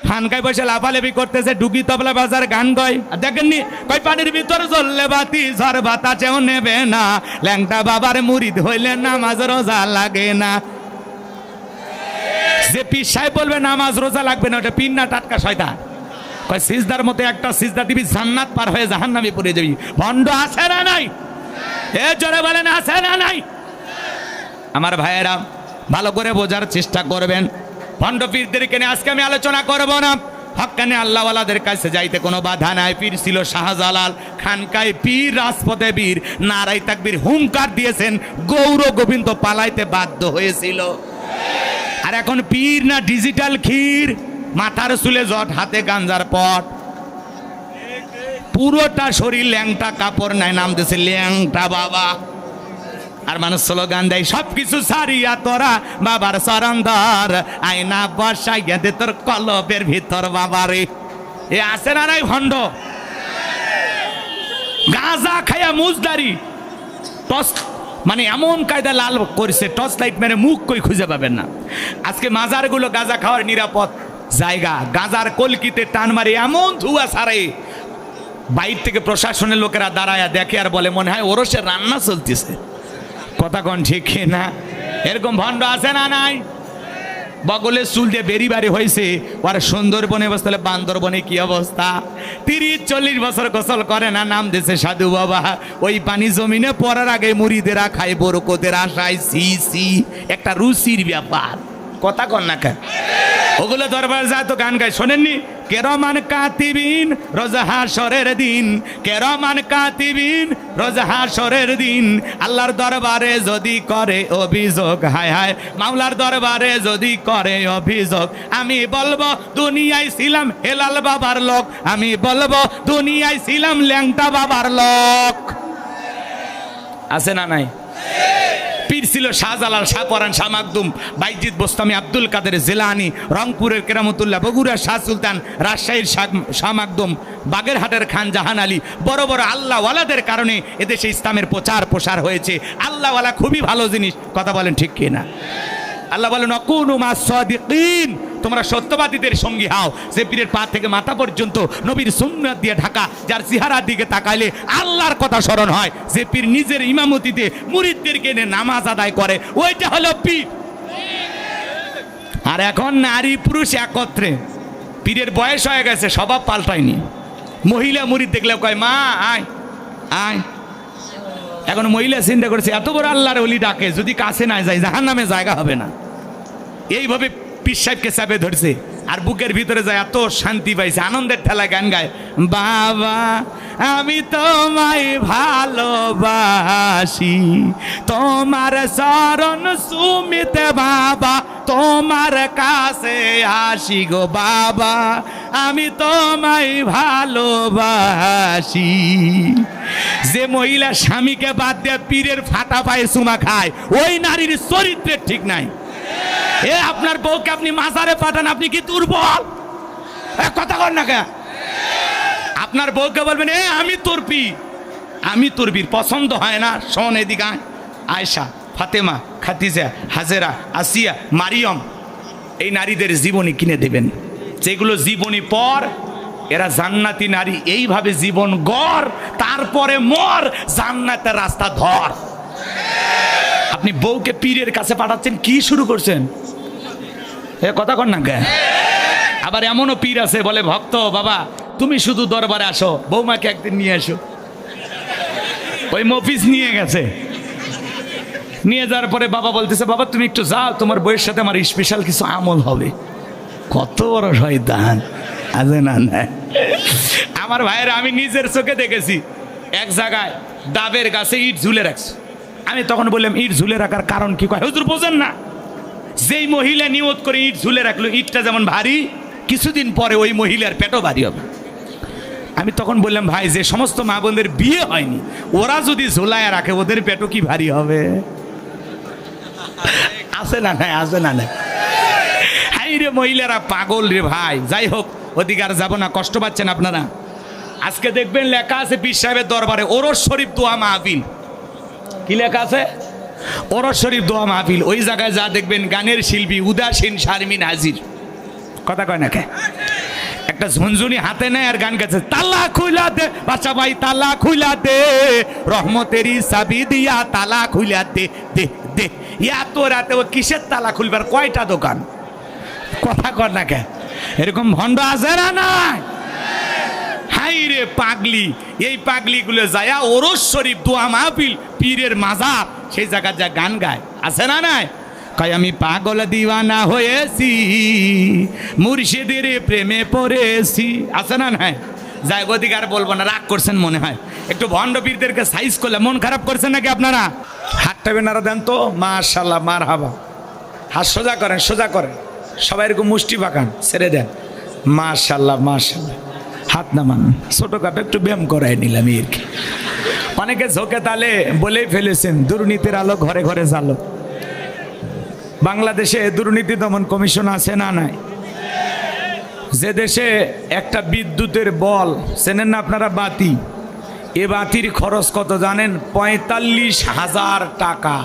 খানকায় বসে লাফালাফি করতেছে, ডুগি তবলা বাজার গান গায়। আর দেখেননি কই পানির ভিতর জ্বললে বাতি ঝড় বাতাসেও নেবে না, ল্যাংটা বাবার মুরিদ হইলে নামাজ রোজা লাগে না। যে পীর সাহেব বলবে নামাজ রোজা লাগবে না, ওটা পীর না টাটকা শয়তান। কয় সিজদার মতো একটা সিজদা দিবি জান্নাত পার হয়ে জাহান্নামে পড়ে যাবি। ভণ্ড আছে না নাই? এ জোরে বলেন আছে না নাই? আমার ভাইয়েরা ভালো করে বোঝার চেষ্টা করবেন। ভণ্ড পীরদেরকে নিয়ে আজকে আমি আলোচনা করব না। হক্কানে আল্লাহওয়ালাদের কাছে যাইতে কোনো বাধা নাই। পীর ছিল শাহজালাল, খানকায় পীর, রাজপথে বীর, নারাই তাকবীর হুঙ্কার দিয়েছেন, গৌর গোবিন্দ পালাইতে বাধ্য হয়েছিল। আর এখন পীর না ডিজিটাল ক্ষীর, মাথার চুলে জট, হাতে গাঞ্জার পট, পুরোটা শরীর ল্যাংটা, কাপড় নাই, নাম দিয়েছে ল্যাংটা বাবা। আর মানুষ স্লোগান দেয় সবকিছু সারিয়া তোরা বাবার সরন্দর, আয়না বসাইয়া দে তোর কলবের ভিতর বাবারে। এ আছে না নাই ভণ্ড? গাঁজা খায়া মুজদারি টস, মানে এমন কায়দা লাল করছে, টর্চ লাইট মেরে মুখ কই খুঁজে পাবেন না। আজকে মাজারগুলো গাঁজা খাওয়ার নিরাপদ জায়গা, গাঁজার কলকিতে টান মারে এমন ধোঁয়া ছাড়ে, বাইর থেকে প্রশাসনের লোকেরা দাঁড়ায়া দেখে আর বলে মনে হয় ওরসের রান্না চলতেছে। কথা কোন ঠিক না? এরকম ভণ্ড আছে না নাই? বগলের চুল দিয়ে বেরি বাড়ি হয়েছে, আর সুন্দরবনে বসলে বান্দরবনে কি অবস্থা? 30-40 বছর গোসল করে না, নাম দিয়েছে সাধু বাবা। ওই পানি জমিনে পড়ার আগে মুড়িদেরা খায় বরকতের আশায়। সি সি, একটা রুচির ব্যাপার। কথা কন না কেন? ওগুলো দরবার যায় তো গান গায়, শোনেননি? কেরমান কাতিবিন রোজ হাশরের দিন, কেরমান কাতিবিন রোজ হাশরের দিন, আল্লাহর দরবারে যদি করে অভিযোগ, হায় হায় মাওলার দরবারে যদি করে অভিযোগ, আমি বলবো দুনিয়ায় ছিলাম হেলাল বাবার লোক, আমি বলবো দুনিয়ায় ছিলাম ল্যাংটা বাবার লোক। আছে না নাই? পীর ছিল শাহজালাল, শাহপরান, শাহ মাকদুম, বাইজিদ বোস্তামি, আব্দুল কাদের জিলানী, রংপুরের কেরামতুল্লাহ, বগুড়ার শাহ সুলতান, রাজশাহীর শাহ মাকদুম, বাগেরহাটের খান জাহান আলী। বড় বড় আল্লাহওয়ালাদের কারণে এদেশে ইসলামের প্রচার প্রসার হয়েছে। আল্লাহওয়ালা খুবই ভালো জিনিস। কথা বলেন ঠিক কিনা? আল্লাহ বলেন অকুনু মাস সাদিকিন, তোমরা সত্যবাদীদের সঙ্গী হও। যে পীরের পা থেকে মাথা পর্যন্ত নবীর সুন্নাত দিয়ে ঢাকা, যার চেহারার দিকে তাকাইলে আল্লাহর কথা স্মরণ হয়, যে পীর নিজের ইমামতিতে মুরিদদেরকে এনে নামাজ আদায় করে, ওইটা হলো পীর। আর এখন নারী পুরুষ একত্রে। পীরের বয়স হয়ে গেছে, স্বভাব পাল্টায়নি। মহিলা মুরিদ দেখলে কয় মা আয় আয়। এখন মহিলা চিন্তা করেছে এত বড় আল্লাহর ওলি ডাকে, যদি কাছে না যায় জাহান্নামে জায়গা হবে না। এইভাবে পীর সাহেবকে চাপে ধরছে, আর বুকের ভিতরে যায় এত শান্তি পাইছে, আনন্দের ঠেলা গান গায়, বাবা আমি তোমায় ভালোবাসি, তোমার চরণ সুমিতে বাবা, তোমার কাছে আসি গো বাবা, আমি তোমায় ভালোবাসি। যে মহিলা স্বামীকে বাদ দিয়ে পীরের ফাটা পায়ে চুমা খায়, ওই নারীর চরিত্রের ঠিক নাই। এ আপনার বউকে আপনি মাজারে পাঠান, আপনি কি দুর্বল? কথা কর না কে? আপনার বউকে বলবেন এ আমি তোর পীর, আমি তোর পীর, পছন্দ হয় না? শোন এদিকে, আয়েশা, ফাতেমা, খাদিজা, হাজেরা, আসিয়া, মারিয়ম, এই নারীদের জীবনী কিনে দেবেন, যেগুলো জীবনী পর এরা জান্নাতি নারী। এইভাবে জীবন গড়, তারপরে মর, জান্নাতের রাস্তা ধর। আপনি বউকে পীরের কাছে পাঠাচ্ছেন, কি শুরু করছেন? এ কথা কর না কে? আবার এমনও পীর আছে বলে ভক্ত বাবা তুমি শুধু দরবারে আসো, বৌমাকে একদিন নিয়ে আসো। ওই মফিজ নিয়ে গেছে, নিয়ে যাওয়ার পরে বাবা বলতেছে বাবা তুমি একটু যাও, তোমার বউয়ের সাথে আমার স্পেশাল কিছু আমল হবে। কত বড় শয়তান আছে না? না আমার ভাইয়েরা, আমি নিজের চোখে দেখেছি, এক জায়গায় ডাবের গাছে ইট ঝুলে রাখছে। আমি তখন বললাম ইট ঝুলে রাখার কারণ কি? কয় হুজুর বোঝেন না, যেই মহিলা নিয়ত করে ইট ঝুলে রাখলো, ইটটা যেমন ভারী, কিছুদিন পরে ওই মহিলার পেটও ভারী হবে। আমি তখন বললাম ভাই যে সমস্ত মা বোনদের বিয়ে হয়নি, ওরা যদি ঝোলায় রাখে ওদের পেটও কি ভারী হবে? আছে না নাই? আছে না নাই? হাই রে মহিলারা পাগল রে ভাই। যাই হোক, অধিকার যাব না, কষ্ট পাচ্ছেন আপনারা। আজকে দেখবেন লেখা আছে পীর সাহেবের দরবারে ওরস শরীফ দোয়া মাহফিল। কি লেখা আছে? ওরস শরীফ দোয়া মাহফিল। ওই জায়গায় যা দেখবেন গানের শিল্পী উদাসীন শারমিন হাজির। কথা কয় না কে? একটা ঝুনঝুনি হাতে নেয় আর গান গাচ্ছে, তালা খুলা দে বাচ্চা ভাই, তালা খুলা দে, রহমতেরই চাবি দিয়া তালা খুলা দে দে দে। এত রাতে ও কিসের তালা খুলবার, কয়টা দোকান? কথা কর না কে? এরকম ভণ্ড আছে না নাই? হাই রে পাগলি, এই পাগলিগুলো যায় ওরস শরীফ, দোয়া মাহফিল, পীরের মাজার, সেই জায়গায় যা গান গায়, আছে না নাই? কয় আমি পাগল দিওয়ানা হয়েছি, মুর্শিদের প্রেমে পড়েছি, আছে না নাই? যাই ওদিকে আর বলবো না, রাগ করছেন মনে হয়। একটু ভণ্ড পীরদেরকে সাইজ করলে মন খারাপ করছেন নাকি আপনারা? হাতটা বেনারা দেন তো, মাশাল্লাহ, মার হাবা। হাত সোজা করেন, সোজা করেন, সবাই এরকম মুষ্টি পাকান, ছেড়ে দেন, মাশাল্লাহ মাশাল্লাহ। হাত নামান, ছোটখাটো একটু ব্যায়াম করাই নিলাম আর কি। অনেকে ঝোঁকে তালে বলেই ফেলেছেন, দুর্নীতির আলো ঘরে ঘরে জ্বালো। বাংলাদেশে দুর্নীতি দমন কমিশন আছে না নাই? যে দেশে একটা বিদ্যুতের বল, চেনেন না আপনারা, বাতি, এ বাতির খরচ কত জানেন? ৪৫,০০০ টাকা।